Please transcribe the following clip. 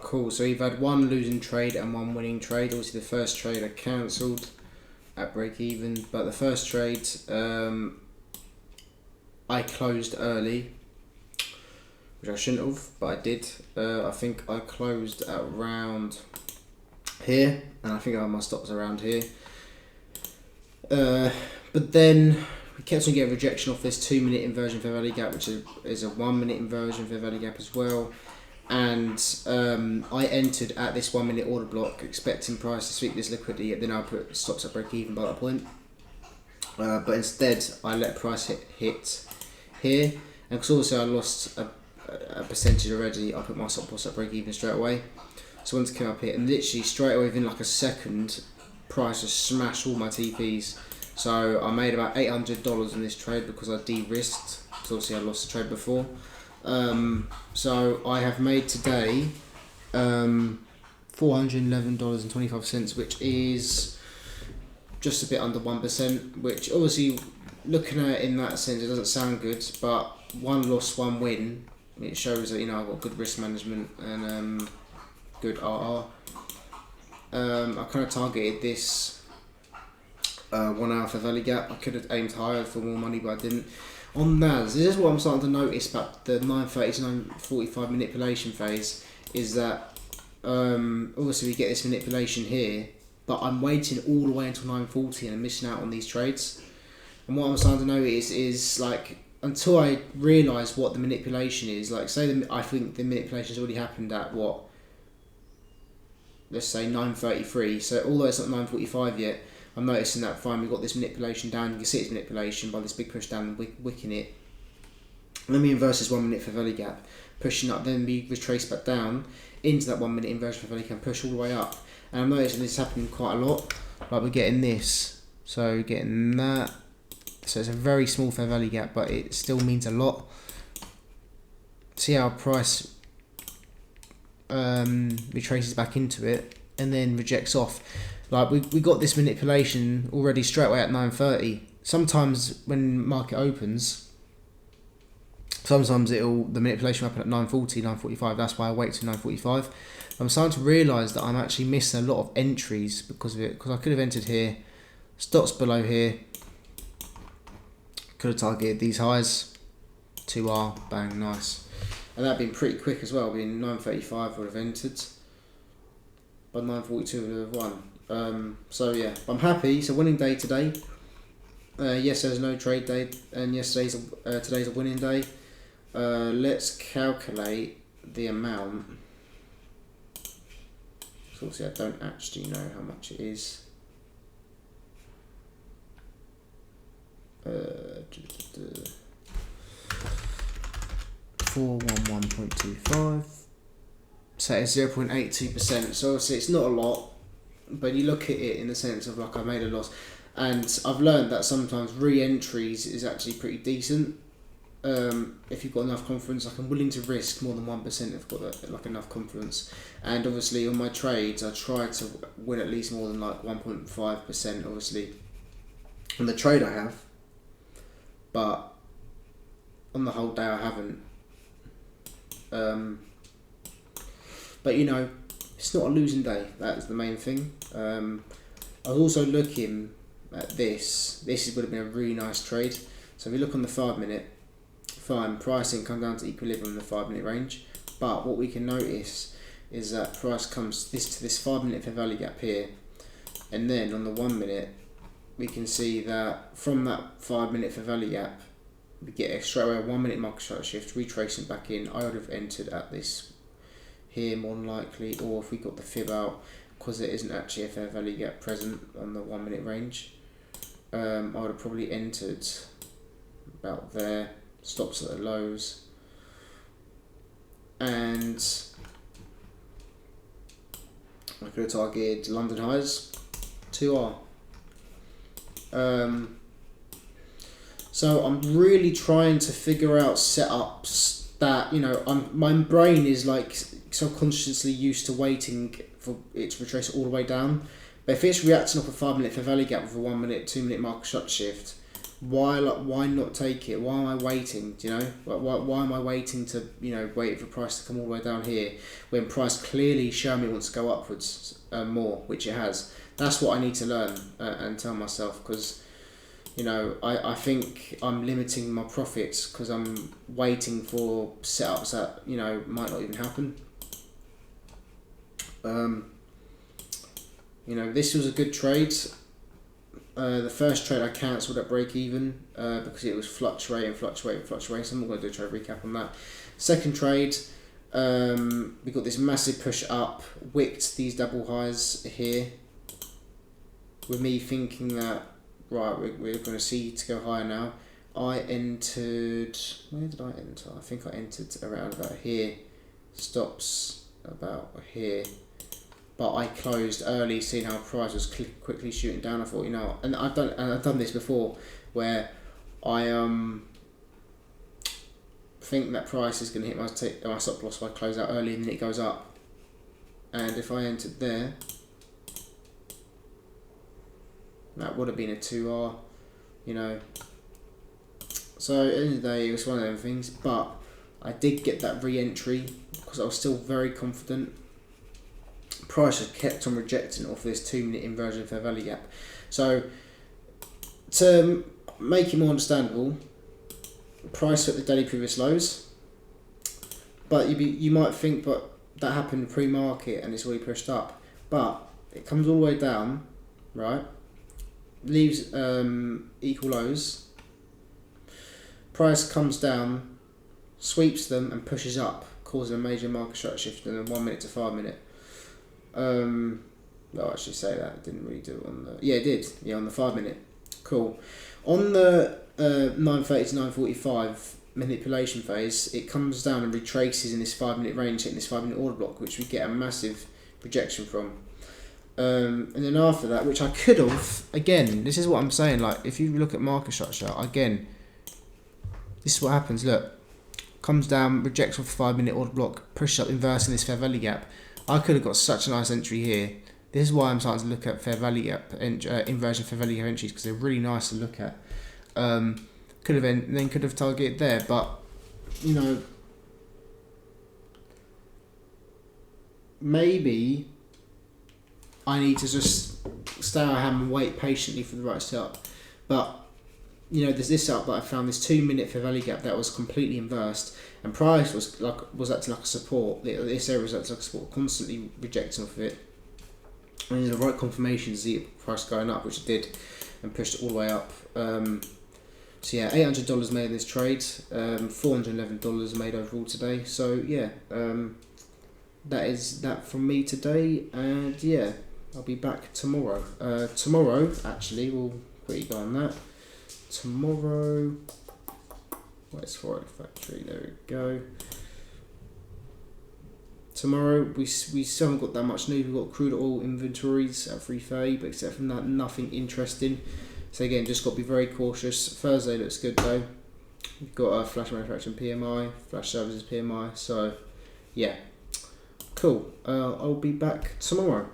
cool. So we've had one losing trade and one winning trade. Obviously the first trade I cancelled at break even, but the first trade I closed early, which I shouldn't have, but I did. I think I closed at around here, and I think I had my stops around here. But then we kept on getting rejection off this 2 minute inversion fair value gap, which is a 1 minute inversion fair value gap as well. And I entered at this 1 minute order block expecting price to sweep this liquidity, and then I put stops at break even by that point. But instead I let price hit here, and because also I lost a percentage already, I put my stop loss at break even straight away. So once it came up here, and literally straight away within like a second, price just smashed all my TPs. So I made about $800 in this trade because I de-risked, because obviously I lost the trade before. So I have made today $411.25, which is just a bit under 1%, which obviously looking at it in that sense, it doesn't sound good, but one loss, one win, it shows that, you know, I've got good risk management and good RR. I kind of targeted this 1 hour for value gap. I could have aimed higher for more money, but I didn't. On NAS, this is what I'm starting to notice about the 9:30 to 9:45 manipulation phase, is that obviously we get this manipulation here, but I'm waiting all the way until 9:40 and I'm missing out on these trades. And what I'm starting to notice is, like, until I realise what the manipulation is, like say I think the manipulation has already happened at what, let's say 9:33, so although it's not 9:45 yet, I'm noticing that fine, we've got this manipulation down. You can see it's manipulation by this big push down and wicking it. And then we inverse this 1 minute for value gap, pushing up, then we retrace back down into that 1 minute inversion for value gap, push all the way up. And I'm noticing this is happening quite a lot. Like we're getting this, so getting that. So it's a very small fair value gap, but it still means a lot. See how price retraces back into it and then rejects off. Like we got this manipulation already straight away at 9:30. Sometimes when market opens, sometimes the manipulation will happen at 9:40, 9:45. That's why I wait till 9:45. I'm starting to realise that I'm actually missing a lot of entries because of it. Because I could have entered here, stops below here. Could have targeted these highs, 2R, bang, nice. And that'd been pretty quick as well. Being 9:35 would have entered, but 9:42 would have won. So yeah, I'm happy. It's a winning day today. Yes, there's no trade day, and today's a winning day. Let's calculate the amount. So obviously I don't actually know how much it is. 411.25. So it's 0.82%. So obviously it's not a lot, but you look at it in the sense of like I made a loss, and I've learned that sometimes re-entries is actually pretty decent. If you've got enough confidence, like I'm willing to risk more than 1% if I've got like enough confidence. And obviously on my trades, I try to win at least more than like 1.5%. Obviously on the trade I have, but on the whole day I haven't. But you know, it's not a losing day. That's the main thing. I was also looking at this. This would have been a really nice trade. So if you look on the 5 minute, fine, pricing come down to equilibrium in the 5 minute range. But what we can notice is that price comes to this 5 minute fair value gap here, and then on the 1 minute, we can see that from that 5 minute fair value gap, we get straight away a 1 minute market structure shift, retracing back in. I would have entered at this here more than likely, or if we got the fib out, because there isn't actually a fair value gap present on the 1 minute range, I would have probably entered about there, stops at the lows, and I could have targeted London highs, 2R. So I'm really trying to figure out setups that, you know, my brain is like subconsciously used to waiting for it to retrace all the way down. But if it's reacting off a 5 minute fair value gap with a 1 minute, 2 minute market structure shift, why not take it? Why am I waiting? Do you know? Why am I waiting to, wait for price to come all the way down here when price clearly showing me wants to go upwards more, which it has. That's what I need to learn and tell myself, because I think I'm limiting my profits because I'm waiting for setups that might not even happen. This was a good trade. The first trade I cancelled at break even because it was fluctuating. So I'm not going to do a trade recap on that. Second trade, we got this massive push up, wicked these double highs here, with me thinking that, right, we're going to see to go higher now. I entered, where did I enter? I think I entered around about here, stops about here. But I closed early, seeing how price was quickly shooting down. I thought, and I've done this before, where I think that price is going to hit my stop loss if I close out early and then it goes up. And if I entered there, that would have been a 2R, So at the end of the day, it was one of those things. But I did get that re-entry because I was still very confident. Price has kept on rejecting off this 2 minute inversion fair value gap. So to make it more understandable, price at the daily previous lows, but you might think, but that happened pre-market and it's already pushed up, but it comes all the way down, right? Leaves equal lows. Price comes down, sweeps them and pushes up, causing a major market structure shift in the 1 minute to 5 minute. I'll actually say that it didn't really do it on the. Yeah, it did. Yeah, on the 5 minute. Cool. On the 9:30 to 9:45 manipulation phase, it comes down and retraces in this 5 minute range, hitting this 5 minute order block, which we get a massive rejection from. And then after that, which I could have, again, this is what I'm saying, like, if you look at market structure, again, this is what happens, look, comes down, rejects off the 5 minute order block, pushes up, inversing this fair value gap. I could have got such a nice entry here. This is why I'm starting to look at fair value gap, inversion fair value gap entries, because they're really nice to look at. Could have targeted there, but, maybe I need to just stay on hand and wait patiently for the right setup. But there's this setup that I found, this 2 minute fair value gap that was completely inversed, and price was acting like a support. This area was acting like a support, constantly rejecting off of it. And the right confirmation to see price going up, which it did, and pushed it all the way up. So yeah, $800 made in this trade, $411 made overall today. So yeah, that is that from me today, and yeah, I'll be back tomorrow. Tomorrow, actually, we'll quickly go on that. Tomorrow, where's Forex Factory? There we go. Tomorrow, we still haven't got that much news. We've got crude oil inventories at 330, but except from that, nothing interesting. So again, just got to be very cautious. Thursday looks good though. We've got a flash manufacturing PMI, flash services PMI. So yeah, cool. I'll be back tomorrow.